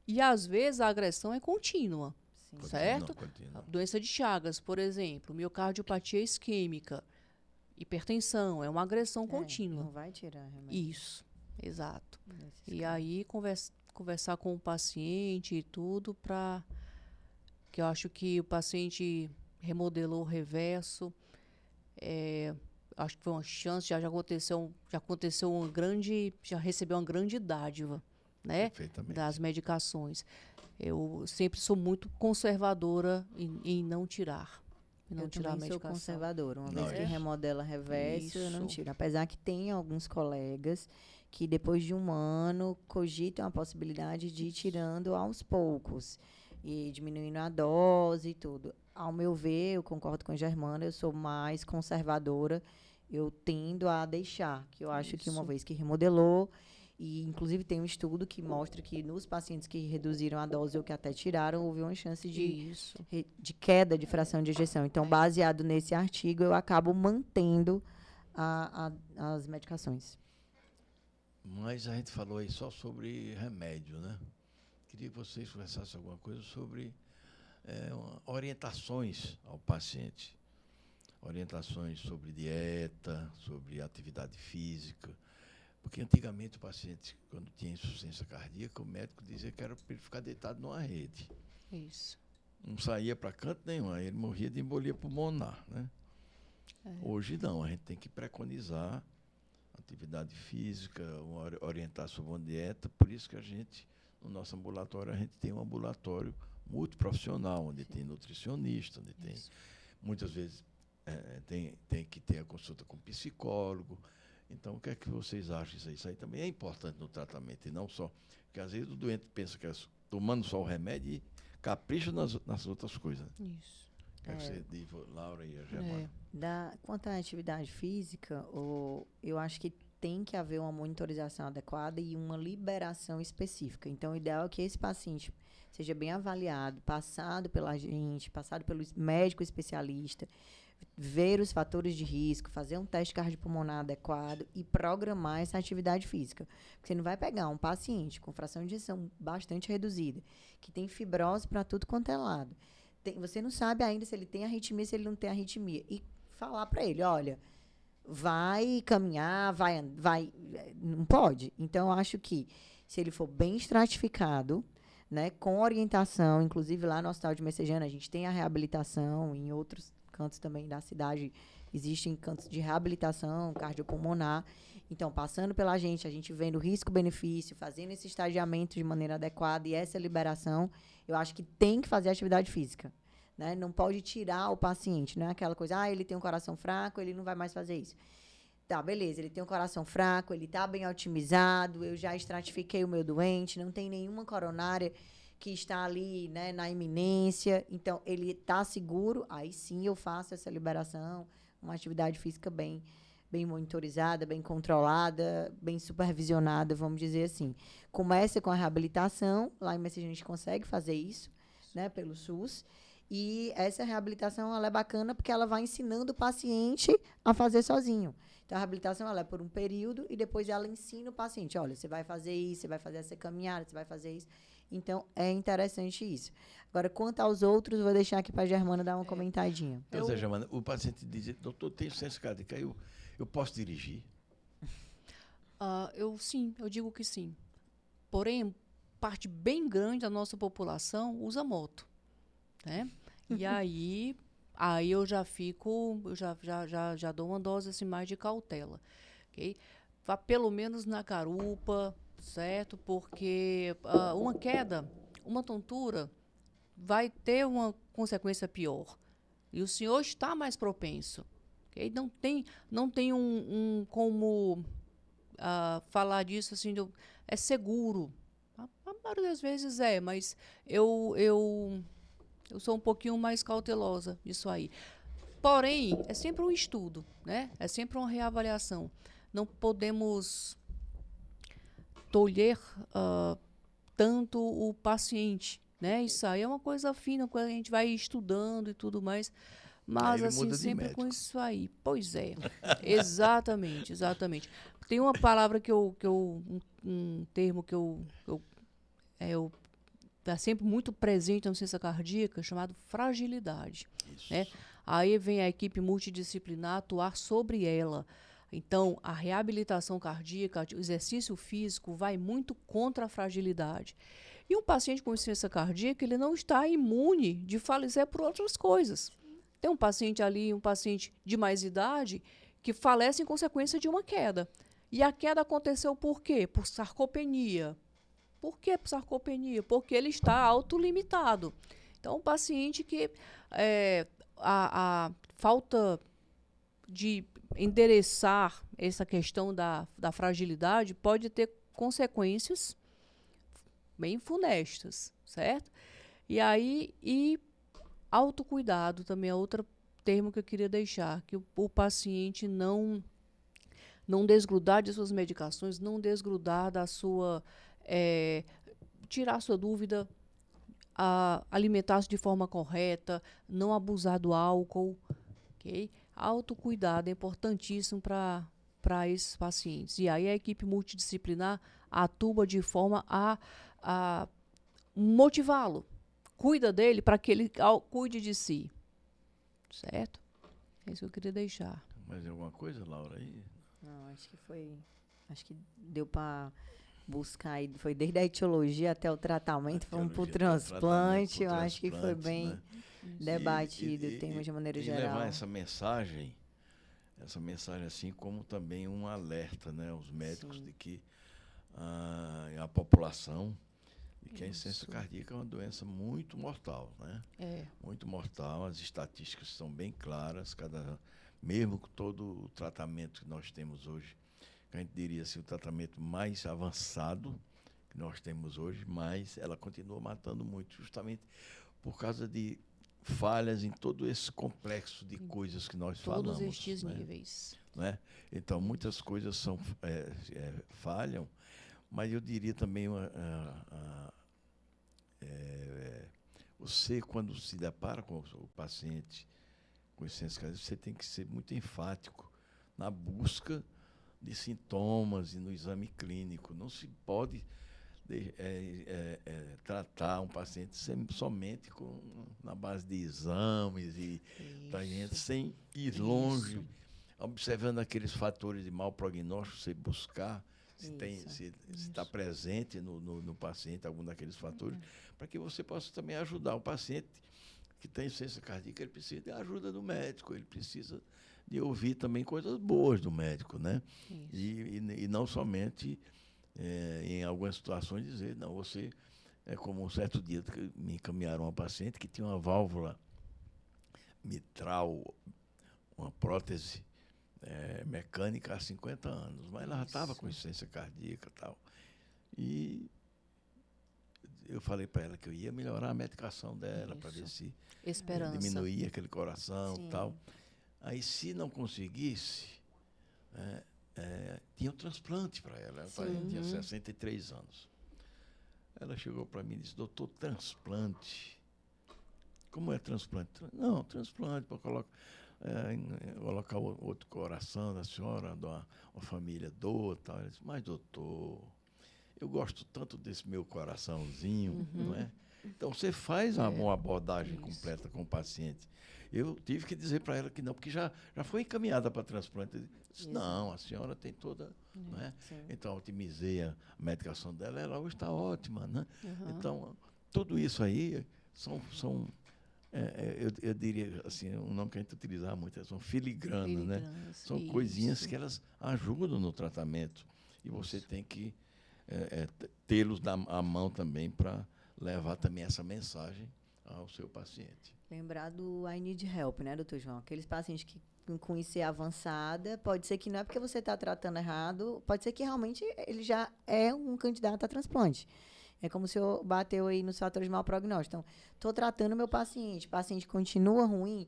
E às vezes a agressão é contínua, certo? Continua. Doença de Chagas, por exemplo, miocardiopatia isquêmica, hipertensão, é uma agressão contínua. Não vai tirar remédio. Isso, exato. E aí conversar com o paciente e tudo para que eu acho que o paciente remodelou o reverso, acho que foi uma chance, já aconteceu já recebeu uma grande dádiva, né, das medicações. Eu sempre sou muito conservadora em não tirar. Não tirar a medicação. Sou conservadora. Uma vez que remodela reverso, eu não tiro. Apesar que tem alguns colegas que depois de um ano cogitam a possibilidade de ir tirando aos poucos e diminuindo a dose e tudo. Ao meu ver, eu concordo com a Germana, eu sou mais conservadora, eu tendo a deixar, que eu acho que uma vez que remodelou, e inclusive tem um estudo que mostra que nos pacientes que reduziram a dose ou que até tiraram, houve uma chance de queda de fração de ejeção. Então, baseado nesse artigo, eu acabo mantendo as medicações. Mas a gente falou aí só sobre remédio, né? Queria que vocês conversassem alguma coisa sobre orientações ao paciente. Orientações sobre dieta, sobre atividade física. Porque antigamente o paciente, quando tinha insuficiência cardíaca, o médico dizia que era para ele ficar deitado numa rede. Isso. Não saía para canto nenhum, aí ele morria de embolia pulmonar, né? Hoje não, a gente tem que preconizar atividade física, orientar sobre uma dieta, por isso que a gente, no nosso ambulatório, a gente tem um ambulatório multiprofissional, onde tem nutricionista, onde tem, muitas vezes, tem que ter a consulta com psicólogo. Então, o que é que vocês acham disso aí? Isso aí também é importante no tratamento, e não só... Porque, às vezes, o doente pensa que é tomando só o remédio e capricha nas outras coisas. Isso. O que é que você diz, Laura e a Germana? Quanto à atividade física, eu acho que tem que haver uma monitorização adequada e uma liberação específica. Então, o ideal é que esse paciente seja bem avaliado, passado pela gente, passado pelo médico especialista, ver os fatores de risco, fazer um teste cardiopulmonar adequado e programar essa atividade física. Porque você não vai pegar um paciente com fração de ejeção bastante reduzida, que tem fibrose para tudo quanto é lado. Você não sabe ainda se ele tem arritmia, se ele não tem arritmia. E falar para ele, olha, vai caminhar, vai... Não pode. Então, eu acho que se ele for bem estratificado, né, com orientação, inclusive lá no Hospital de Messejana, a gente tem a reabilitação, em outros cantos também da cidade existem cantos de reabilitação cardiopulmonar. Então, passando pela gente, a gente vendo o risco-benefício, fazendo esse estadiamento de maneira adequada e essa liberação, eu acho que tem que fazer atividade física. Né? Não pode tirar o paciente, não é aquela coisa, ele tem um coração fraco, ele não vai mais fazer isso. Tá, beleza, ele tem um coração fraco, ele está bem otimizado, eu já estratifiquei o meu doente, não tem nenhuma coronária que está ali, né, na iminência, então ele está seguro, aí sim eu faço essa liberação, uma atividade física bem monitorizada, bem controlada, bem supervisionada, vamos dizer assim. Começa com a reabilitação, lá em Messejana a gente consegue fazer isso, né, pelo SUS, e essa reabilitação ela é bacana porque ela vai ensinando o paciente a fazer sozinho. Então, a reabilitação ela é por um período e depois ela ensina o paciente, olha, você vai fazer isso, você vai fazer essa caminhada, você vai fazer isso. Então, é interessante isso. Agora, quanto aos outros, vou deixar aqui para a Germana dar uma comentadinha. Pois é, Germana, o paciente diz, doutor, tenho ciência cardíaca, eu posso dirigir? Eu digo que sim. Porém, parte bem grande da nossa população usa moto, né? E aí eu já fico, já dou uma dose assim, mais de cautela, ok? Vá pelo menos na garupa, certo? Porque uma queda, uma tontura, vai ter uma consequência pior. E o senhor está mais propenso. Okay? Não tem como falar disso assim, é seguro. A maioria das vezes mas eu sou um pouquinho mais cautelosa nisso aí. Porém, é sempre um estudo, né? É sempre uma reavaliação. Não podemos tolher tanto o paciente, né? Isso aí é uma coisa fina, quando a gente vai estudando e tudo mais. Mas, assim, sempre com isso aí. Pois é. Exatamente. Tem uma palavra um termo que está sempre muito presente na ciência cardíaca, chamado fragilidade. Né? Aí vem a equipe multidisciplinar atuar sobre ela. Então, a reabilitação cardíaca, o exercício físico vai muito contra a fragilidade. E um paciente com insuficiência cardíaca, ele não está imune de falecer por outras coisas. Tem um paciente ali, um paciente de mais idade, que falece em consequência de uma queda. E a queda aconteceu por quê? Por sarcopenia. Por que por sarcopenia? Porque ele está autolimitado. Então, um paciente que a falta de endereçar essa questão da fragilidade pode ter consequências bem funestas, certo? E autocuidado também é outro termo que eu queria deixar, que o paciente não desgrudar de suas medicações, não desgrudar da sua... tirar a sua dúvida, alimentar-se de forma correta, não abusar do álcool, ok? Autocuidado é importantíssimo para esses pacientes. E aí a equipe multidisciplinar atua de forma a motivá-lo. Cuida dele para que ele cuide de si. Certo? É isso que eu queria deixar. Mais alguma coisa, Laura? Aí? Não, acho que deu para buscar aí, foi desde a etiologia até o tratamento, fomos para o transplante, eu acho que foi bem, né, debatido o tema de maneira geral. E levar essa mensagem assim como também um alerta, né, aos médicos, sim, de que a população E que a insuficiência Isso. cardíaca é uma doença muito mortal, né? É. Muito mortal, as estatísticas são bem claras, mesmo com todo o tratamento que nós temos hoje, que a gente diria assim, o tratamento mais avançado que nós temos hoje, mas ela continua matando muito, justamente por causa de falhas em todo esse complexo de coisas que nós Todos falamos. estes Né? níveis. Né? Então, muitas coisas falham, mas eu diria também você, quando se depara com o paciente com insuficiência cardíaca, você tem que ser muito enfático na busca de sintomas e no exame clínico. Não se pode tratar um paciente somente na base de exames e da gente, sem ir longe, observando aqueles fatores de mau prognóstico, você buscar se está presente no paciente algum daqueles fatores, para que você possa também ajudar o paciente que tem insuficiência cardíaca. Ele precisa de ajuda do médico, ele precisa de ouvir também coisas boas do médico, né? E não somente em algumas situações dizer, não, você é como um certo dia que me encaminharam uma paciente que tinha uma válvula mitral, uma prótese mecânica há 50 anos, mas ela já estava com insuficiência cardíaca e tal. E eu falei para ela que eu ia melhorar a medicação dela para ver se diminuía aquele coração e tal. Aí, se não conseguisse, tinha um transplante para ela. Ela tinha 63 anos. Ela chegou para mim e disse, doutor, transplante. Como é transplante? Não, transplante para colocar outro coração da senhora, uma família doa e tal. Ela disse, mas doutor, eu gosto tanto desse meu coraçãozinho, não é? Então, você faz uma abordagem completa com o paciente. Eu tive que dizer para ela que não, porque já foi encaminhada para transplante. Eu disse, não, a senhora tem toda... Não é? Então, otimizei a medicação dela, ela hoje está ótima, né? Então, tudo isso aí são eu diria assim, um nome que a gente utilizava muito, são filigranas, né? São coisinhas que elas ajudam no tratamento. E você tem que tê-los à mão também para levar também essa mensagem ao seu paciente. Lembrar do I need help, né, doutor João? Aqueles pacientes que com IC avançada, pode ser que não é porque você está tratando errado, pode ser que realmente ele já é um candidato a transplante. É como se eu bateu aí nos fatores de mau prognóstico. Então, estou tratando meu paciente, o paciente continua ruim,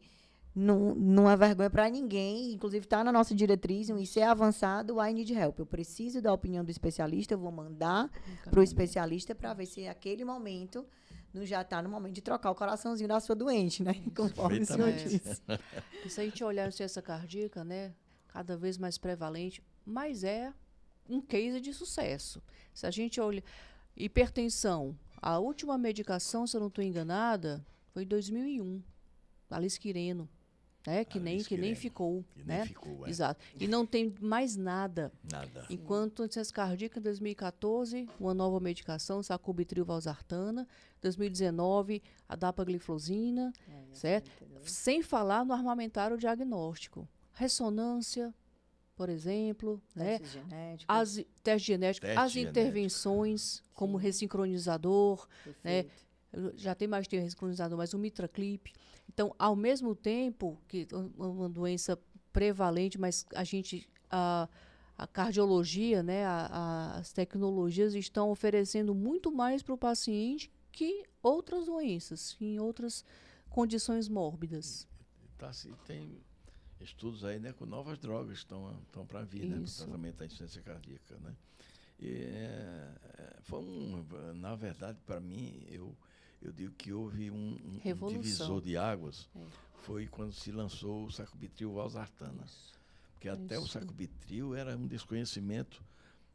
não é vergonha para ninguém, inclusive está na nossa diretriz, um IC avançado, I need help. Eu preciso da opinião do especialista, eu vou mandar para o especialista para ver se aquele momento não já está no momento de trocar o coraçãozinho da sua doente, né? Conforme o senhor disse. E se a gente olhar a insuficiência cardíaca, né, cada vez mais prevalente, mas é um case de sucesso. Se a gente olha... Hipertensão. A última medicação, se eu não estou enganada, foi em 2001. Alice Quireno. Né? Que nem ficou. Que né? nem ficou, Exato. E não tem mais nada. Nada. Enquanto a insuficiência cardíaca, em 2014, uma nova medicação, sacubitril valsartana. 2019, a dapagliflozina. Certo? Sem falar no armamentário diagnóstico. Ressonância, por exemplo, testes genéticos, testes genéticos, as intervenções como ressincronizador, né? Já tem mais de ressincronizador, mas o mitraclip. Então, ao mesmo tempo que uma doença prevalente, mas a cardiologia, né, as tecnologias estão oferecendo muito mais para o paciente que outras doenças, em outras condições mórbidas. Tem estudos aí, né, com novas drogas estão para vir, né, para o tratamento da insuficiência cardíaca, né? E, na verdade, para mim, eu digo que houve um divisor de águas, foi quando se lançou o sacubitril valsartana. Porque até o sacubitril era um desconhecimento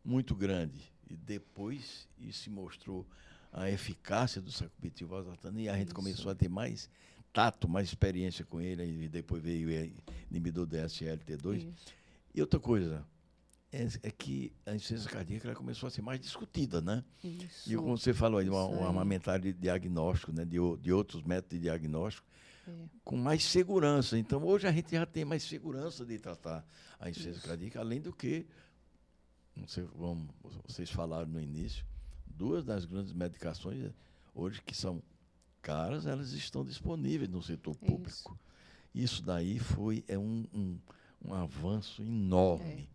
muito grande. E depois se mostrou a eficácia do sacubitril valsartana e a gente começou a ter mais tato, mais experiência com ele, e depois veio o inibidor do SGLT2. E outra coisa, é que a insuficiência cardíaca ela começou a ser mais discutida, né? Isso. E como você falou aí, um armamentário de diagnóstico, né, de outros métodos de diagnóstico, com mais segurança. Então, hoje a gente já tem mais segurança de tratar a insuficiência cardíaca, além do que, vocês falaram no início, duas das grandes medicações hoje que são caras, elas estão disponíveis no setor público. Isso daí é um avanço enorme,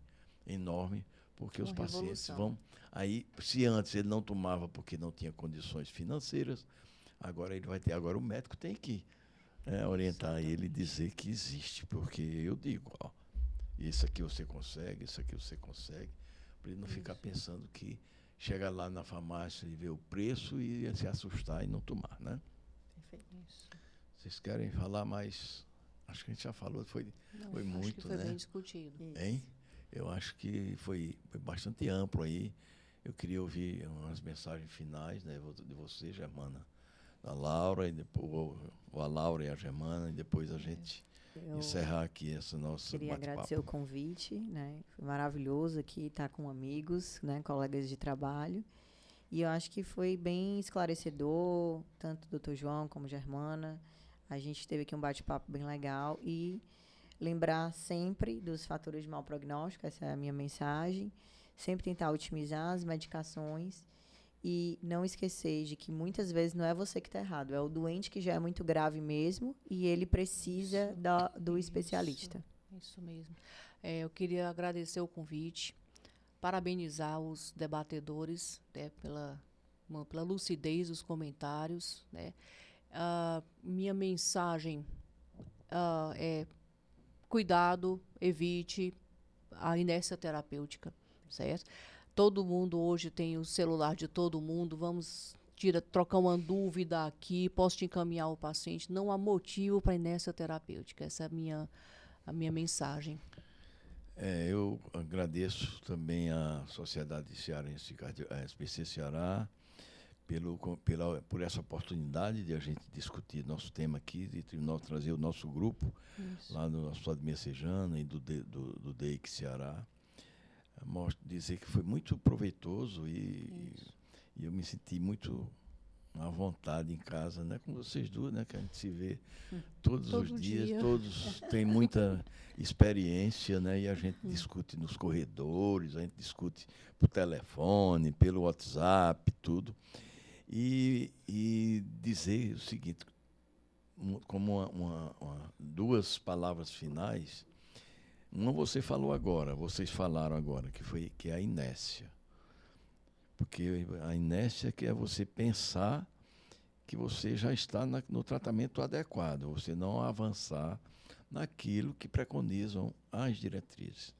enorme, porque os pacientes vão... Aí, se antes ele não tomava porque não tinha condições financeiras, agora ele vai ter. Agora o médico tem que orientar ele e dizer que existe, porque eu digo, ó, isso aqui você consegue, isso aqui você consegue, para ele não ficar pensando que chega lá na farmácia e vê o preço e se assustar e não tomar, né? Perfeito. Isso. Vocês querem falar mais? Acho que a gente já falou, foi muito, acho que foi né? bem discutido. Hein? Eu acho que foi bastante amplo aí. Eu queria ouvir umas mensagens finais, né, de você, Germana, da Laura, e depois a Laura e a Germana, e depois a gente encerrar aqui essa nossa Queria agradecer o convite, né? Foi maravilhoso aqui estar com amigos, né, colegas de trabalho. E eu acho que foi bem esclarecedor, tanto o Dr. João como a Germana. A gente teve aqui um bate-papo bem legal e lembrar sempre dos fatores de mau prognóstico, essa é a minha mensagem. Sempre tentar otimizar as medicações e não esquecer de que muitas vezes não é você que está errado, é o doente que já é muito grave mesmo e ele precisa do especialista. Isso mesmo. Eu queria agradecer o convite, parabenizar os debatedores, né, pela lucidez dos comentários, né. Minha mensagem é cuidado, evite a inércia terapêutica, certo? Todo mundo hoje tem o celular de todo mundo, vamos trocar uma dúvida aqui, posso te encaminhar o paciente, não há motivo para inércia terapêutica, essa é a minha mensagem. Eu agradeço também à Sociedade Cearense SBC Ceará por essa oportunidade de a gente discutir nosso tema aqui, de trazer o nosso grupo lá no Hospital de Messejana e do DEIC Ceará. Dizer que foi muito proveitoso e eu me senti muito à vontade em casa, né, com vocês duas, né, que a gente se vê todos os dias, todos têm muita experiência, né, e a gente discute nos corredores, a gente discute por telefone, pelo WhatsApp, tudo. E dizer o seguinte, como duas palavras finais. Uma vocês falaram agora, que é a inércia. Porque a inércia que é você pensar que você já está no tratamento adequado, você não avançar naquilo que preconizam as diretrizes.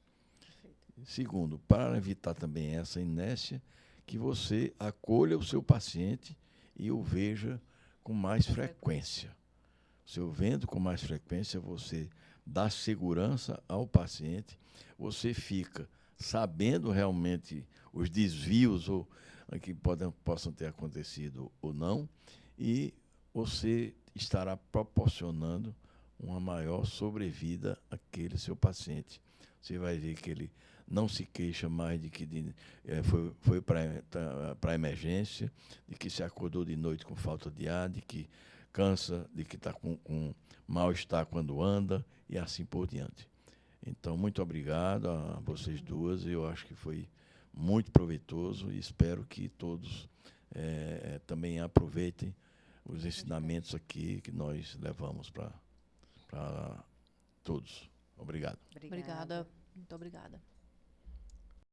Segundo, para evitar também essa inércia, que você acolha o seu paciente e o veja com mais frequência. Se eu vendo com mais frequência, você dá segurança ao paciente, você fica sabendo realmente os desvios que possam ter acontecido ou não, e você estará proporcionando uma maior sobrevida àquele seu paciente. Você vai ver que ele não se queixa mais de que foi para a emergência, de que se acordou de noite com falta de ar, de que cansa, de que está com mal-estar quando anda, e assim por diante. Então, muito obrigado a vocês duas. Eu acho que foi muito proveitoso e espero que todos também aproveitem os ensinamentos aqui que nós levamos para todos. Obrigado. Obrigada. Muito obrigada.